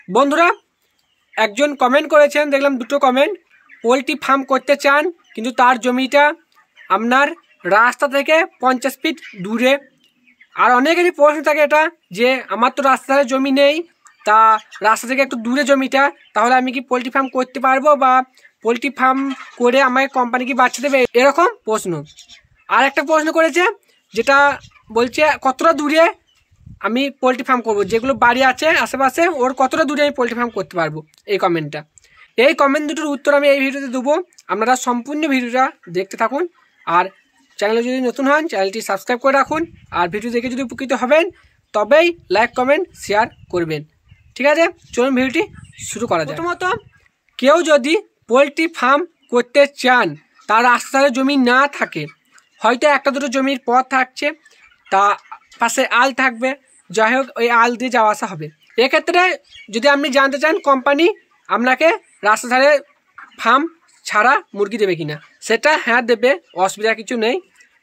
বন্ধুরা একজন কমেন্ট করেছেন, দেখলাম দুটো কমেন্ট। পোলট্রি ফার্ম করতে চান কিন্তু তার জমিটা আপনার রাস্তা থেকে 50 ফিট দূরে। আর অনেকেরই প্রশ্ন থাকে এটা যে আমার তো রাস্তায় জমি নেই, তা রাস্তা থেকে একটু দূরে জমিটা, তাহলে আমি কি পোলট্রি ফার্ম করতে পারবো বা পোলট্রি ফার্ম করে আমাকে কোম্পানি কি বাচ্চা দেবে, এরকম প্রশ্ন। আর একটা প্রশ্ন করেছে যেটা বলছে কতটা দূরে আমি পোলট্রি ফার্ম করবো, যেগুলো বাড়ি আছে আশেপাশে ওর কতটা দূরে আমি পোলট্রি ফার্ম করতে পারবো। এই কমেন্ট দুটোর উত্তর আমি এই ভিডিওতে দেবো। আপনারা সম্পূর্ণ ভিডিওটা দেখতে থাকুন। আর চ্যানেলে যদি নতুন হন চ্যানেলটি সাবস্ক্রাইব করে রাখুন। আর ভিডিও দেখে যদি উপকৃত হবেন তবেই লাইক কমেন্ট শেয়ার করবেন। ঠিক আছে, চলুন ভিডিওটি শুরু করা যায়। প্রথমত কেউ যদি পোলট্রি ফার্ম করতে চান, তার রাস্তায় জমি না থাকে, হয়তো একটা দুটো জমির পথ থাকছে, তা পাশে আল থাকবে, যাই হোক ওই আল দিয়ে যাওয়া আসা হবে। এক্ষেত্রে যদি আপনি জানতে চান কোম্পানি আপনাকে রাস্তা ধারে ফার্ম ছাড়া মুরগি দেবে কিনা, সেটা হ্যাঁ দেবে, অসুবিধা কিছু নেই,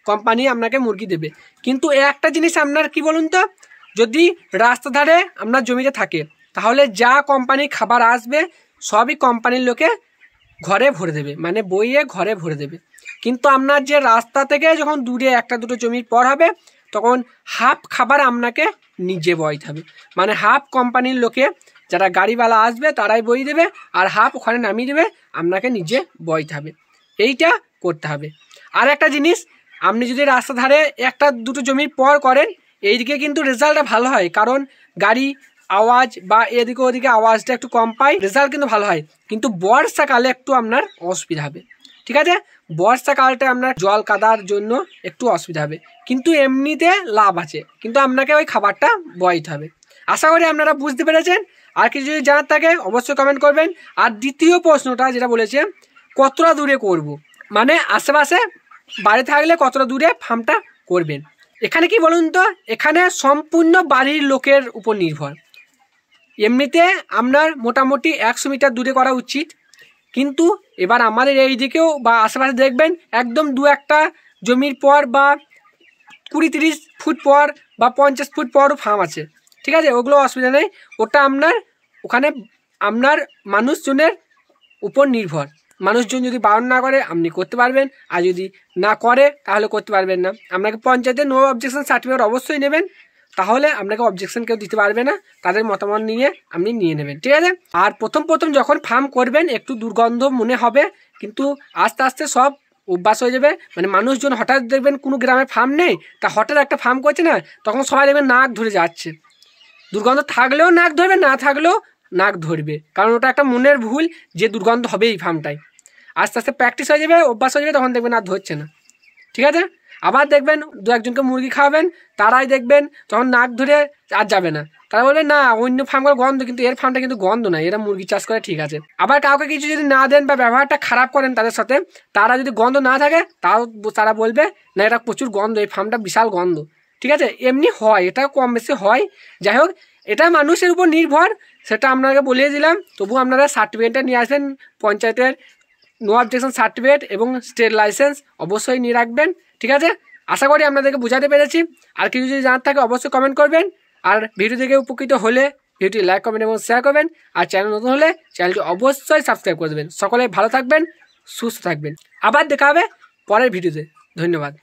কোম্পানি আপনাকে মুরগি দেবে। কিন্তু একটা জিনিস আপনার কি বলুন তো, যদি রাস্তা ধারে আপনার জমিতে থাকে তাহলে যা কোম্পানির খাবার আসবে সবই কোম্পানির লোকে ঘরে ভরে দেবে, মানে বইয়ে ঘরে ভরে দেবে। কিন্তু আপনার যে রাস্তা থেকে যখন দূরে একটা দুটো জমির পর হবে তখন হাফ খাবার আপনাকে নিজে বইতে হবে, মানে হাফ কোম্পানির লোকে যারা গাড়িওয়ালা আসবে তারাই বই দেবে, আর হাফ ওখানে নামিয়ে দেবে, আপনাকে নিজে বইতে হবে। এইটা করতে হবে। আর একটা জিনিস, আপনি যদি রাস্তা ধারে একটা দুটো জমির পর করেন এইদিকে কিন্তু রেজাল্টটা ভালো হয়, কারণ গাড়ি আওয়াজ বা এদিকে ওদিকে আওয়াজটা একটু কম পায়, রেজাল্ট কিন্তু ভালো হয়। কিন্তু বর্ষাকালে একটু আপনার অসুবিধা হবে। ঠিক আছে, বর্ষাকালটা আপনার জল কাদার জন্য একটু অসুবিধা হবে, কিন্তু এমনিতে লাভ আছে, কিন্তু আপনাকে ওই খাবারটা বইতে হবে। আশা করি আপনারা বুঝতে পেরেছেন। আর কিছু যদি জানার থাকে অবশ্যই কমেন্ট করবেন। আর দ্বিতীয় প্রশ্নটা যেটা বলেছে কতটা দূরে করব, মানে আশেপাশে বাড়ি থাকলে কতটা দূরে ফার্মটা করবেন। এখানে কি বলুন তো, এখানে সম্পূর্ণ বাড়ির লোকের উপর নির্ভর। এমনিতে আপনার মোটামুটি 100 মিটার দূরে করা উচিত, কিন্তু এবার আমাদের এই দিকেও বা আশেপাশে দেখবেন একদম দু একটা জমির পর বা 20-30 ফুট পর বা 50 ফুট পরও ফার্ম আছে। ঠিক আছে, ওগুলো অসুবিধা নেই, ওটা আপনার ওখানে আপনার মানুষজনের উপর নির্ভর। মানুষজন যদি বারণ না করে আপনি করতে পারবেন, আর যদি না করে তাহলে করতে পারবেন না। আপনাকে পঞ্চায়েতে নো অবজেকশন সার্টিফিকেট অবশ্যই নেবেন, তাহলে আপনাকে অবজেকশন কেউ দিতে পারবে না, তাদের মতামত নিয়ে আপনি নিয়ে নেবেন। ঠিক আছে, আর প্রথম যখন ফার্ম করবেন একটু দুর্গন্ধ মনে হবে, কিন্তু আস্তে আস্তে সব অভ্যাস হয়ে যাবে। মানে মানুষজন হঠাৎ দেখবেন কোনো গ্রামে ফার্ম নেই, তা হঠাৎ একটা ফার্ম করছে না, তখন সবাই দেখবেন নাক ধরে যাচ্ছে। দুর্গন্ধ থাকলেও নাক ধরবে, না থাকলেও নাক ধরবে, কারণ ওটা একটা মনের ভুল যে দুর্গন্ধ হবে এই ফার্মটাই। আস্তে আস্তে প্র্যাকটিস হয়ে যাবে, অভ্যাস হয়ে যাবে, তখন দেখবেন আর ধরছে না। ঠিক আছে, আবার দেখবেন দু একজনকে মুরগি খাওয়াবেন, তারাই দেখবেন তখন নাক ধরে আর যাবে না, তারা বলবে না অন্য ফার্মগুলো গন্ধ, কিন্তু এর ফার্মটা কিন্তু গন্ধ না, এরা মুরগি চাষ করে ঠিক আছে। আবার কাউকে কিছু যদি না দেন বা ব্যবহারটা খারাপ করেন তাদের সাথে, তারা যদি গন্ধ না থাকে তাও তারা বলবে না এটা প্রচুর গন্ধ, এই ফার্মটা বিশাল গন্ধ। ঠিক আছে, এমনি হয়, এটা কম বেশি হয়। যাই হোক, এটা মানুষের উপর নির্ভর, সেটা আপনাকে বলিয়ে দিলাম। তবু আপনারা সার্টিফিকেটটা নিয়ে আসবেন, পঞ্চায়েতের নো অবজেকশন সার্টিফিকেট এবং স্টেট লাইসেন্স অবশ্যই নিয়ে রাখবেন। ঠিক আছে, আশা করি আপনাদেরকে বোঝাতে পেরেছি। আর কিছু যদি জানার থাকে অবশ্যই কমেন্ট করবেন। আর ভিডিও থেকে উপকৃত হলে ভিডিওটি লাইক কমেন্ট এবং শেয়ার করবেন। আর চ্যানেল নতুন হলে চ্যানেলটি অবশ্যই সাবস্ক্রাইব করে দেবেন। সকলে ভালো থাকবেন, সুস্থ থাকবেন। আবার দেখা হবে পরের ভিডিওতে। ধন্যবাদ।